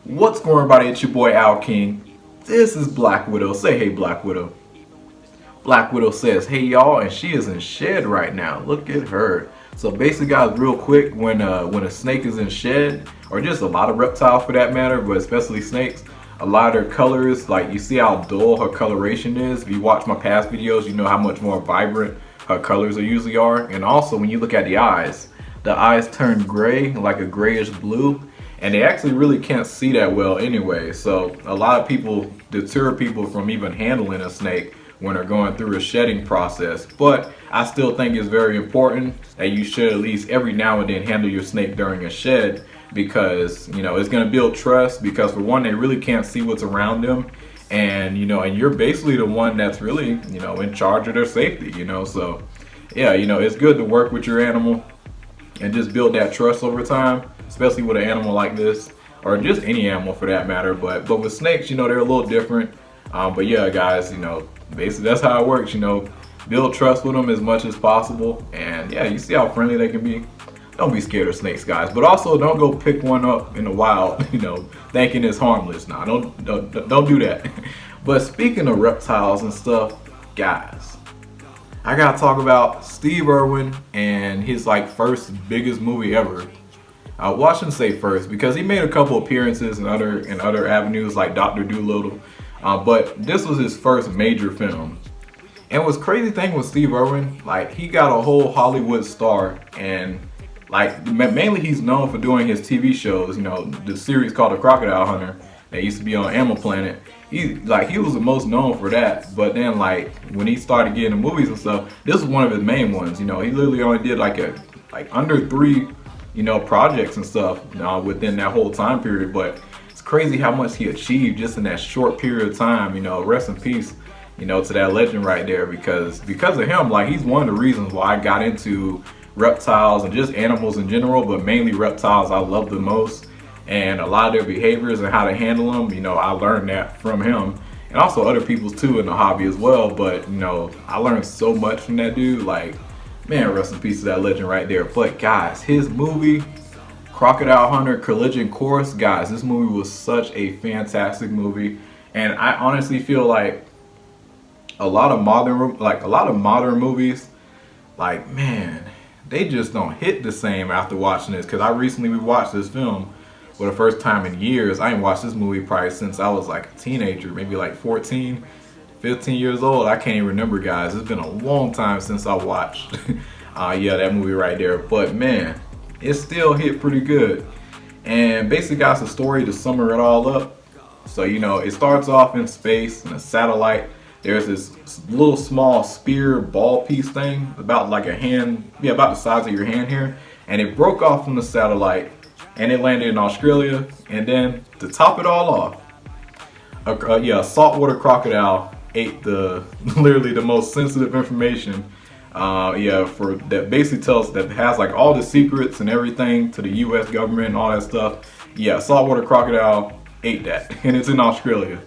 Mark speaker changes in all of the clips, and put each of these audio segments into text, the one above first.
Speaker 1: What's going on, everybody? It's your boy Al King. This is Black Widow. Say hey, Black Widow. Black Widow says hey y'all, and she is in shed right now. Look at her. So basically, guys, real quick, when a snake is in shed, or just a lot of reptiles for that matter, but especially snakes, a lot of their colors, like you see how dull her coloration is. If you watch my past videos, you know how much more vibrant her colors usually are. And also when you look at the eyes turn gray, like a grayish blue. And they actually really can't see that well anyway. So a lot of people deter people from even handling a snake when they're going through a shedding process. But I still think it's very important that you should at least every now and then handle your snake during a shed, because you know it's going to build trust, because for one, they really can't see what's around them, and and you're basically the one that's really in charge of their safety. So yeah, it's good to work with your animal and just build that trust over time, especially with an animal like this, or just any animal for that matter. But with snakes, they're a little different. But yeah, guys, basically that's how it works. Build trust with them as much as possible, and yeah, you see how friendly they can be. Don't be scared of snakes, guys. But also, don't go pick one up in the wild, thinking it's harmless. Nah, don't do that. But speaking of reptiles and stuff, guys, I gotta talk about Steve Irwin and his first biggest movie ever. Well, I shouldn't say first, because he made a couple appearances in other avenues like Dr. Dolittle, but this was his first major film. And what's crazy thing with Steve Irwin, he got a whole Hollywood star, and mainly he's known for doing his TV shows. The series called The Crocodile Hunter that used to be on Animal Planet. He was the most known for that. But then when he started getting the movies and stuff, this was one of his main ones. He literally only did under 3 projects and stuff within that whole time period. But it's crazy how much he achieved just in that short period of time. Rest in peace to that legend right there, because of him, he's one of the reasons why I got into reptiles and just animals in general, but mainly reptiles I love the most. And a lot of their behaviors and how to handle them, I learned that from him, and also other people too in the hobby as well. But I learned so much from that dude. Man, rest in peace to that legend right there. But guys, his movie Crocodile Hunter Collision Course, guys, this movie was such a fantastic movie. And I honestly feel like a lot of modern movies, man, they just don't hit the same after watching this. Because I recently rewatched this film for the first time in years. I ain't watched this movie probably since I was a teenager, maybe 14, 15 years old. I can't even remember, guys. It's been a long time since I watched that movie right there. But man, it still hit pretty good. And basically, guys, the story, to sum it all up, so it starts off in space in a satellite. There's this little small spear ball piece thing about a hand, about the size of your hand here, and it broke off from the satellite and it landed in Australia. And then to top it all off, a saltwater crocodile ate literally the most sensitive information. For that basically tells that has all the secrets and everything to the U.S. government and all that stuff. Yeah, saltwater crocodile ate that, and it's in Australia.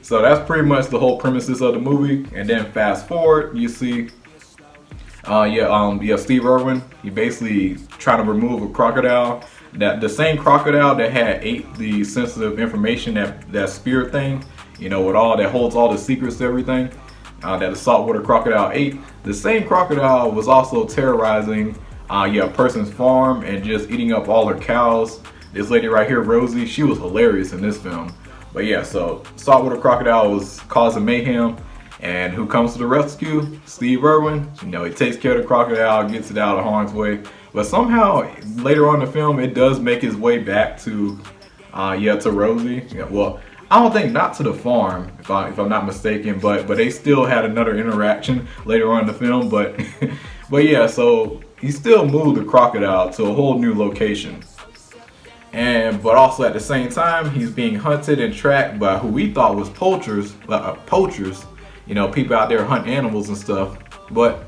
Speaker 1: So that's pretty much the whole premises of the movie. And then fast forward, you see, Steve Irwin, he basically trying to remove a crocodile. That the same crocodile that had ate the sensitive information, that spear thing, with all that holds all the secrets to everything, that the saltwater crocodile ate. The same crocodile was also terrorizing a person's farm and just eating up all her cows. This lady right here, Rosie, she was hilarious in this film. But yeah, so saltwater crocodile was causing mayhem, and who comes to the rescue? Steve Irwin. He takes care of the crocodile, gets it out of harm's way. But somehow later on in the film, it does make its way back to Rosie. Yeah, well, I don't think, not to the farm, if I'm not mistaken, but they still had another interaction later on in the film. But but yeah, so he still moved the crocodile to a whole new location. But also at the same time, he's being hunted and tracked by who we thought was poachers, people out there hunt animals and stuff. But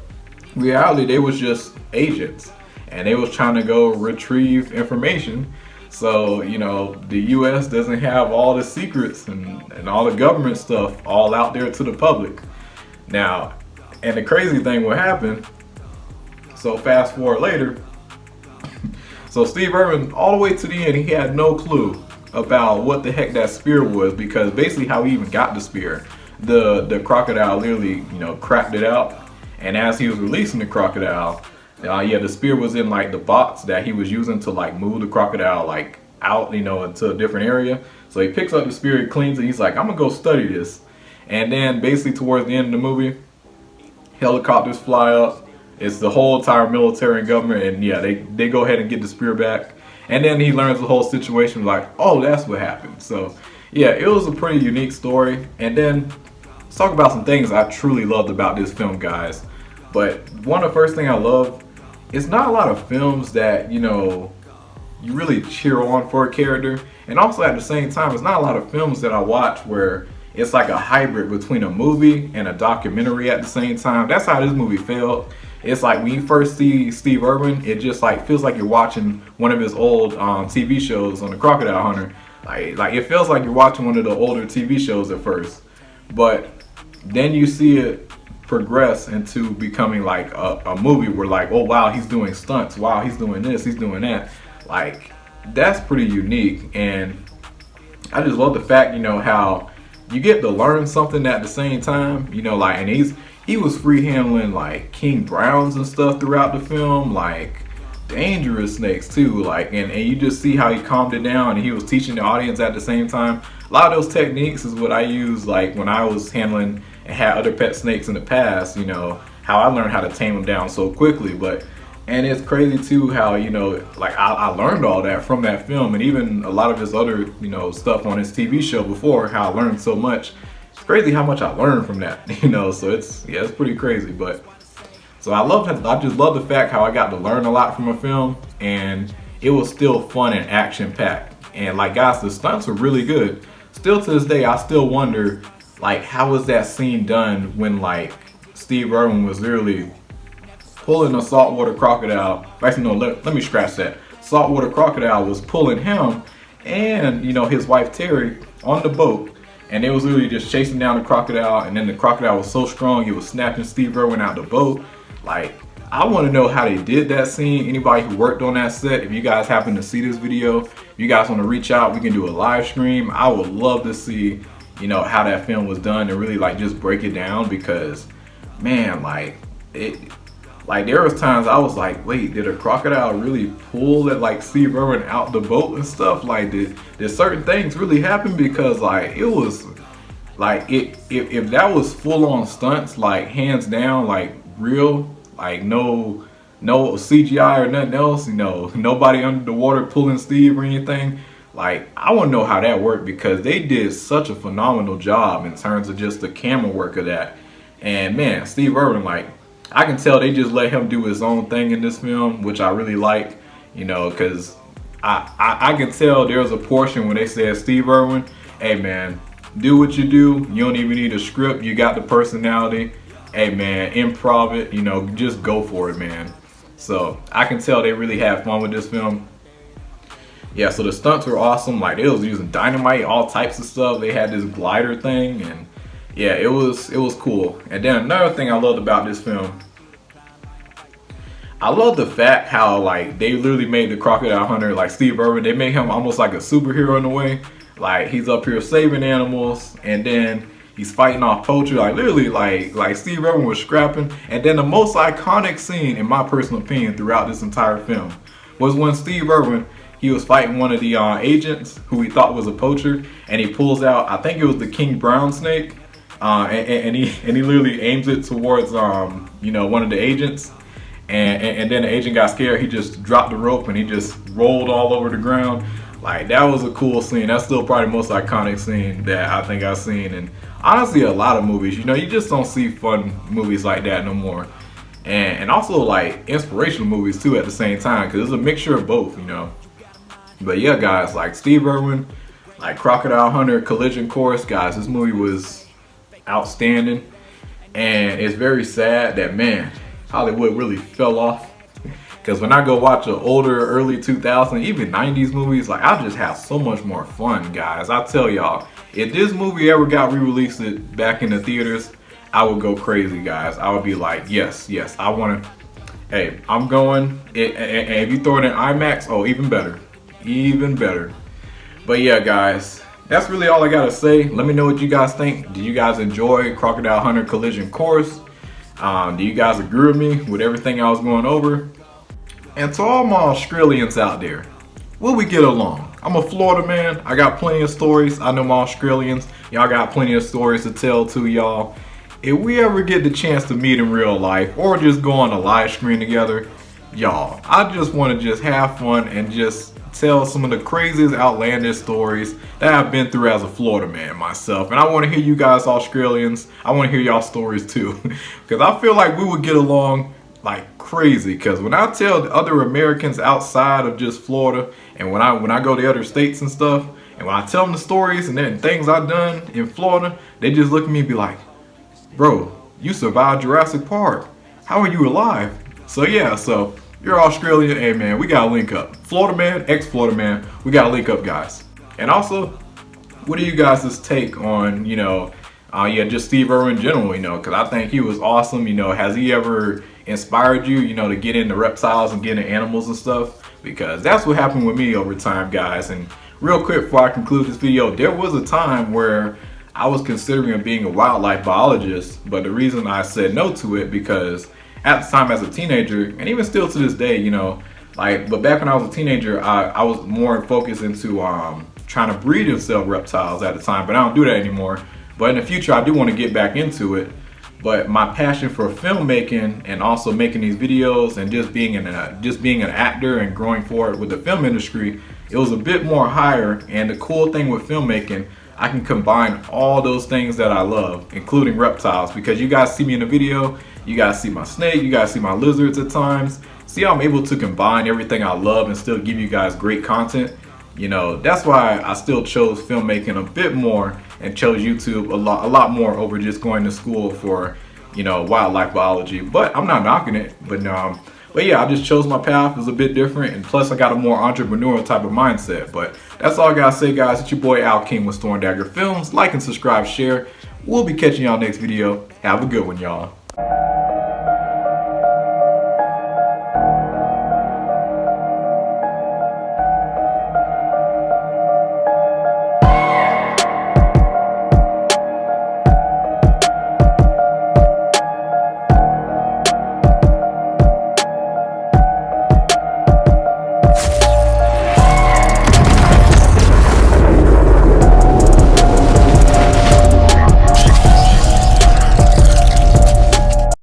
Speaker 1: in reality, they was just agents, and they was trying to go retrieve information. So the U.S. doesn't have all the secrets and all the government stuff all out there to the public. Now, and the crazy thing will happen. So fast forward later. So Steve Irwin, all the way to the end, he had no clue about what the heck that spear was, because basically how he even got the spear, the crocodile literally, you know, cracked it out, and as he was releasing the crocodile, yeah, the spear was in like the box that he was using to like move the crocodile like out, you know, into a different area. So he picks up the spear, he cleans it, he's like, I'm gonna go study this. And then basically towards the end of the movie, helicopters fly up. It's the whole entire military and government, and yeah, they go ahead and get the spear back. And then he learns the whole situation, like, oh, that's what happened. So yeah, it was a pretty unique story. And then let's talk about some things I truly loved about this film, guys. But one of the first things I love, it's not a lot of films that, you know, you really cheer on for a character. And also at the same time, it's not a lot of films that I watch where it's like a hybrid between a movie and a documentary at the same time. That's how this movie felt. It's like when you first see Steve Irwin, it just like feels like you're watching one of his old TV shows on the Crocodile Hunter. Like it feels like you're watching one of the older TV shows at first, but then you see it progress into becoming like a movie where like, oh wow, he's doing stunts, wow, he's doing this, he's doing that. Like, that's pretty unique. And I just love the fact, you know, how you get to learn something at the same time, you know, like, and he was free handling like king browns and stuff throughout the film, like dangerous snakes too, like, and you just see how he calmed it down and he was teaching the audience at the same time. A lot of those techniques is what I use like when I was handling and had other pet snakes in the past, you know, how I learned how to tame them down so quickly. But and it's crazy too how, you know, like I learned all that from that film, and even a lot of his other, you know, stuff on his TV show before, how I learned so much. It's crazy how much I learned from that, you know, so it's pretty crazy. But so I just love the fact how I got to learn a lot from a film, and it was still fun and action packed. And like, guys, the stunts were really good. Still to this day, I still wonder, like, how was that scene done when like Steve Irwin was literally pulling a saltwater crocodile. Actually, no, let me scratch that. Saltwater crocodile was pulling him and, you know, his wife Terry on the boat, and they was literally just chasing down the crocodile, and then the crocodile was so strong it was snapping Steve Irwin out the boat. Like, I want to know how they did that scene. Anybody who worked on that set, if you guys happen to see this video, if you guys want to reach out, we can do a live stream. I would love to see, you know, how that film was done and really like just break it down, because man, like there was times I was like, wait, did a crocodile really pull that like Steve Irwin out the boat and stuff? Like, did certain things really happen? Because like it was like if that was full on stunts, like hands down, like real, like no CGI or nothing else, you know, nobody under the water pulling Steve or anything. Like, I want to know how that worked, because they did such a phenomenal job in terms of just the camera work of that. And man, Steve Irwin, like, I can tell they just let him do his own thing in this film, which I really like, you know, because I can tell there was a portion when they said, Steve Irwin, hey man, do what you do. You don't even need a script. You got the personality. Hey man, improv it, you know, just go for it, man. So I can tell they really had fun with this film. Yeah, so the stunts were awesome. Like, they was using dynamite, all types of stuff. They had this glider thing, and yeah, it was cool. And then another thing I loved about this film, I love the fact how like they literally made the Crocodile Hunter, like Steve Irwin, they made him almost like a superhero in a way. Like, he's up here saving animals, and then he's fighting off poachers. Like, literally, like Steve Irwin was scrapping. And then the most iconic scene, in my personal opinion, throughout this entire film was when Steve Irwin, he was fighting one of the agents who he thought was a poacher, and he pulls out, I think it was the king brown snake, and he literally aims it towards you know, one of the agents, and then the agent got scared. He just dropped the rope and he just rolled all over the ground. Like, that was a cool scene. That's still probably the most iconic scene that I think I've seen. And honestly, a lot of movies, you know, you just don't see fun movies like that no more. And also like inspirational movies too at the same time, because it's a mixture of both, you know. But yeah, guys, like Steve Irwin, like Crocodile Hunter, Collision Course, guys, this movie was outstanding. And it's very sad that, man, Hollywood really fell off. Because when I go watch an older, early 2000s, even 90s movies, like, I just have so much more fun, guys. I tell y'all, if this movie ever got re-released back in the theaters, I would go crazy, guys. I would be like, yes, I want to, hey, I'm going. And if you throw it in IMAX, oh, even better. Even better. But yeah, guys, that's really all I gotta say. Let me know what you guys think. Do you guys enjoy Crocodile Hunter Collision Course? Do you guys agree with me with everything I was going over? And to all my Australians out there, will we get along? I'm a Florida man. I got plenty of stories. I know my Australians. Y'all got plenty of stories to tell to y'all. If we ever get the chance to meet in real life or just go on a live screen together, y'all, I just want to just have fun and just tell some of the craziest, outlandish stories that I've been through as a Florida man myself. And I want to hear you guys Australians. I want to hear y'all stories too. Because I feel like we would get along like crazy. Because when I tell the other Americans outside of just Florida, and when I go to other states and stuff, and when I tell them the stories and then things I've done in Florida, they just look at me and be like, bro, you survived Jurassic Park. How are you alive? So yeah, so you're Australian, hey man, we gotta link up. Florida man, ex-Florida man, we gotta link up, guys. And also, what do you guys' take on, yeah, just Steve Irwin in general, because I think he was awesome. Has he ever inspired you, to get into reptiles and get into animals and stuff? Because that's what happened with me over time, guys. And real quick before I conclude this video, there was a time where I was considering being a wildlife biologist, but the reason I said no to it because at the time as a teenager, and even still to this day, but back when I was a teenager, I was more focused into trying to breed and sell reptiles at the time, but I don't do that anymore. But in the future, I do want to get back into it. But my passion for filmmaking and also making these videos and just being an actor and growing forward with the film industry, it was a bit more higher. And the cool thing with filmmaking, I can combine all those things that I love, including reptiles, because you guys see me in the video, you guys see my snake, you guys see my lizards at times. See how I'm able to combine everything I love and still give you guys great content? That's why I still chose filmmaking a bit more and chose YouTube a lot more over just going to school for, wildlife biology. But I'm not knocking it, but yeah, I just chose my path. It was a bit different, and plus I got a more entrepreneurial type of mindset. But that's all I gotta say, guys. It's your boy Al King with Storm Dagger Films. Like and subscribe, share. We'll be catching y'all next video. Have a good one, y'all.